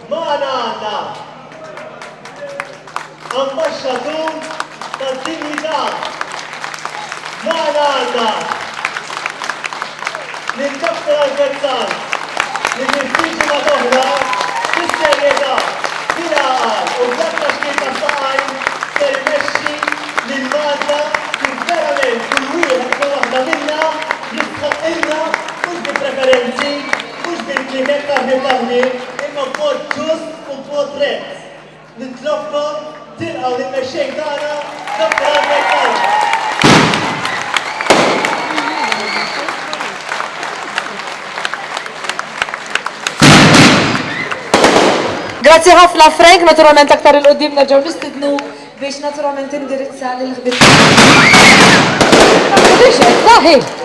Maħna għandna ambasċatur tad-dinjità. Maħna għandna l-Dr. Alberzan li niftiġi ma' toħra fis-serjetà bil-għaqal u b'dakka xkieta saqajn ser imexxi lil Malta kif verament kull wieħed kull waħda minnha jistħaq ilna mhux bi preferenzi, mhux bil-kliket taħni imma b'mod ġust u b'mod rett. Nitlobkom tilqgħu lil-mexxej tagħna Dr. Alberzan. Grazie ħafna Frank, naturalment aktar il-qoddim nerġgħu nistidnu biex naturalment indirizza l-ħbib. Grazie.